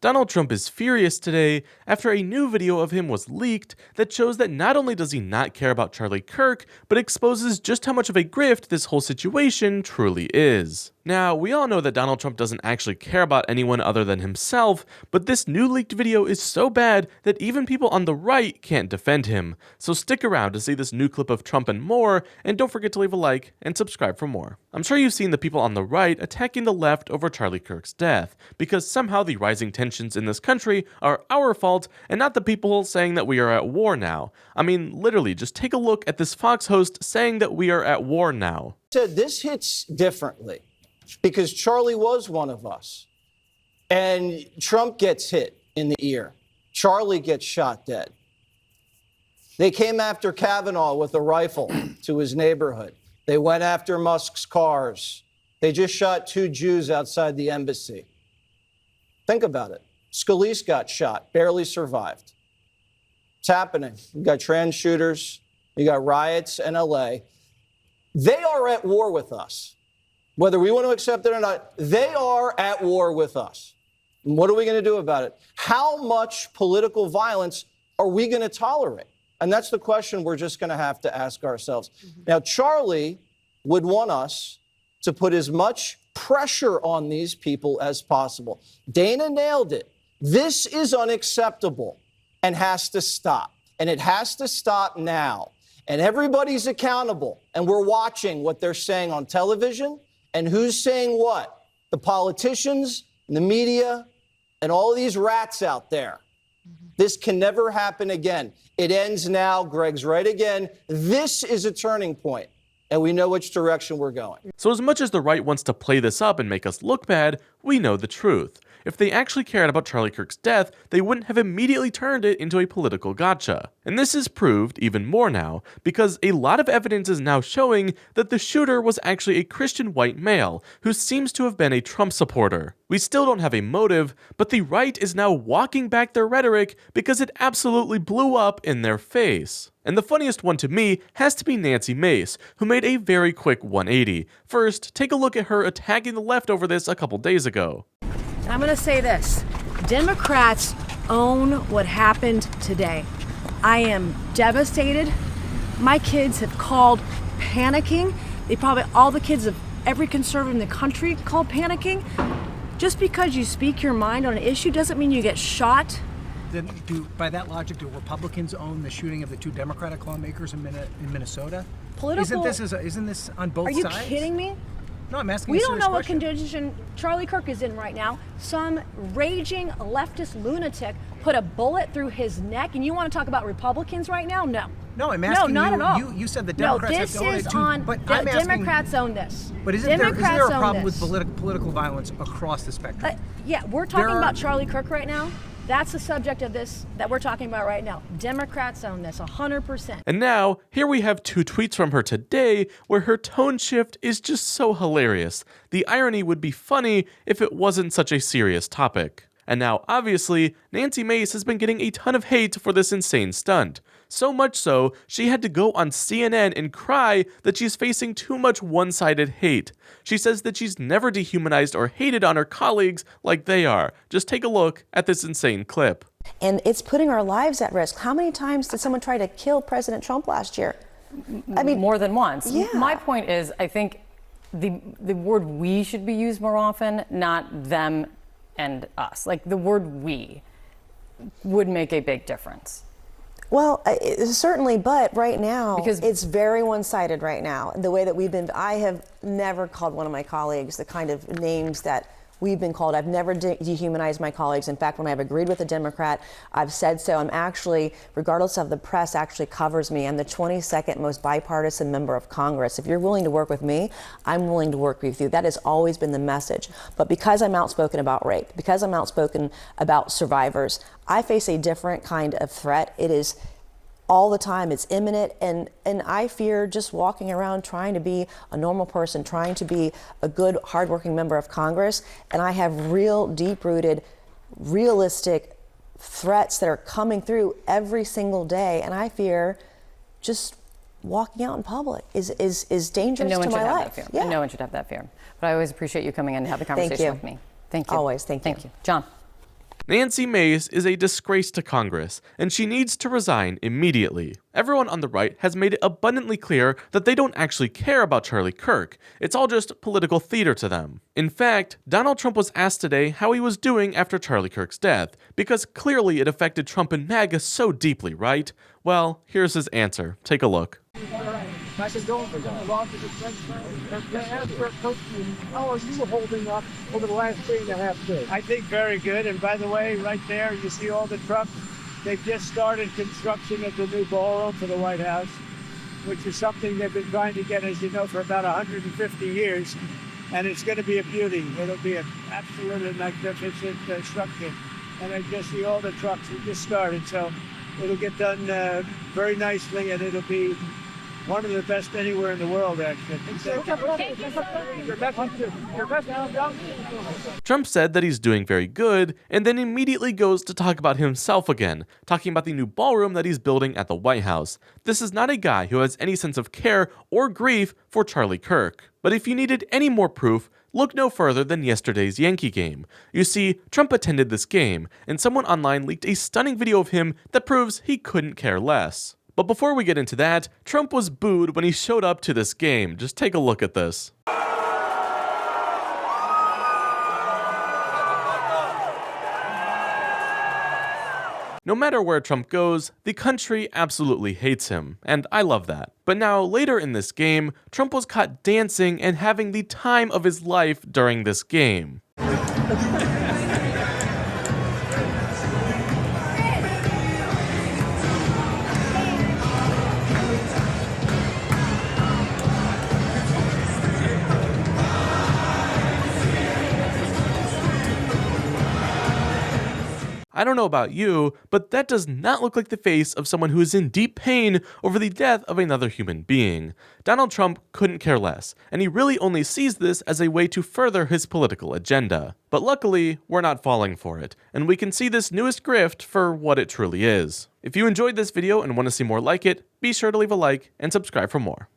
Donald Trump is furious today after a new video of him was leaked that shows that not only does he not care about Charlie Kirk, but exposes just how much of a grift this whole situation truly is. Now, we all know that Donald Trump doesn't actually care about anyone other than himself, but this new leaked video is so bad that even people on the right can't defend him. So stick around to see this new clip of Trump and more, and don't forget to leave a like and subscribe for more. I'm sure you've seen the people on the right attacking the left over Charlie Kirk's death, because somehow the rising tensions in this country are our fault and not the people saying that we are at war now. I mean, literally, just take a look at this Fox host saying that we are at war now. This hits differently because Charlie was one of us. And Trump gets hit in the ear. Charlie gets shot dead. They came after Kavanaugh with a rifle to his neighborhood. They went after Musk's cars. They just shot 2 Jews outside the embassy. Think about it. Scalise got shot, barely survived. It's happening. You got trans shooters. You got riots in LA. They are at war with us. Whether we want to accept it or not, they are at war with us. And what are we going to do about it? How much political violence are we going to tolerate? And that's the question we're just going to have to ask ourselves. Now, Charlie would want us to put as much pressure on these people as possible. Dana nailed it. This is unacceptable and has to stop. And it has to stop now. And everybody's accountable. And we're watching what they're saying on television and who's saying what. The politicians, the media, and all of these rats out there. This can never happen again. It ends now. Greg's right again. This is a turning point. And we know which direction we're going. So as much as the right wants to play this up and make us look bad, we know the truth. If they actually cared about Charlie Kirk's death, they wouldn't have immediately turned it into a political gotcha. And this is proved even more now, because a lot of evidence is now showing that the shooter was actually a Christian white male who seems to have been a Trump supporter. We still don't have a motive, but the right is now walking back their rhetoric because it absolutely blew up in their face. And the funniest one to me has to be Nancy Mace, who made a very quick 180. First, take a look at her attacking the left over this a couple days ago. I'm going to say this. Democrats own what happened today. I am devastated. My kids have called panicking. All the kids of every conservative in the country called panicking. Just because you speak your mind on an issue doesn't mean you get shot. Then by that logic, do Republicans own the shooting of the 2 Democratic lawmakers in Minnesota? Isn't this on both sides? Are you kidding me? No, I'm asking We you a don't serious know what question. condition Charlie Kirk is in right now. Some raging leftist lunatic put a bullet through his neck, and you want to talk about Republicans right now? No. No, I'm asking not you. at all. You said the Democrats have to own it too. Democrats own this. But isn't there a problem with political violence across the spectrum? Yeah, we're talking about Charlie Kirk right now. That's the subject of this that we're talking about right now. Democrats own this 100%. And now, here we have 2 tweets from her today where her tone shift is just so hilarious. The irony would be funny if it wasn't such a serious topic. And now, obviously, Nancy Mace has been getting a ton of hate for this insane stunt. So much so, she had to go on CNN and cry that she's facing too much one-sided hate. She says that she's never dehumanized or hated on her colleagues like they are. Just take a look at this insane clip. And it's putting our lives at risk. How many times did someone try to kill President Trump last year? I mean, more than once. Yeah. My point is, I think the word we should be used more often, not them and us. Like the word we would make a big difference. Well, certainly, but right now, because it's very one-sided right now. The way that I have never called one of my colleagues the kind of names that we've been called. I've never dehumanized my colleagues. In fact, when I've agreed with a Democrat, I've said so. I'm actually, regardless of the press actually covers me, I'm the 22nd most bipartisan member of Congress. If you're willing to work with me, I'm willing to work with you. That has always been the message. But because I'm outspoken about rape, because I'm outspoken about survivors, I face a different kind of threat. It is all the time, it's imminent, and I fear just walking around trying to be a normal person, trying to be a good, hardworking member of Congress, and I have real, deep-rooted, realistic threats that are coming through every single day, and I fear just walking out in public is dangerous to my life. Yeah. And no one should have that fear. But I always appreciate you coming in to have the conversation with me. Thank you. Always, thank you. Thank you. John. Nancy Mace is a disgrace to Congress, and she needs to resign immediately. Everyone on the right has made it abundantly clear that they don't actually care about Charlie Kirk. It's all just political theater to them. In fact, Donald Trump was asked today how he was doing after Charlie Kirk's death, because clearly it affected Trump and MAGA so deeply, right? Well, here's his answer. Take a look. I said, how are you holding up over the last 3.5 days? I think very good. And by the way, right there, you see all the trucks. They've just started construction of the new ballroom for the White House, which is something they've been trying to get, as you know, for about 150 years. And it's going to be a beauty. It'll be an absolutely magnificent structure. And I just see all the trucks have just started. So it'll get done very nicely, and it'll be one of the best anywhere in the world, actually. Trump said that he's doing very good, and then immediately goes to talk about himself again, talking about the new ballroom that he's building at the White House. This is not a guy who has any sense of care or grief for Charlie Kirk. But if you needed any more proof, look no further than yesterday's Yankee game. You see, Trump attended this game, and someone online leaked a stunning video of him that proves he couldn't care less. But before we get into that, Trump was booed when he showed up to this game. Just take a look at this. No matter where Trump goes, the country absolutely hates him, and I love that. But now, later in this game, Trump was caught dancing and having the time of his life during this game. I don't know about you, but that does not look like the face of someone who is in deep pain over the death of another human being. Donald Trump couldn't care less, and he really only sees this as a way to further his political agenda. But luckily, we're not falling for it, and we can see this newest grift for what it truly is. If you enjoyed this video and want to see more like it, be sure to leave a like and subscribe for more.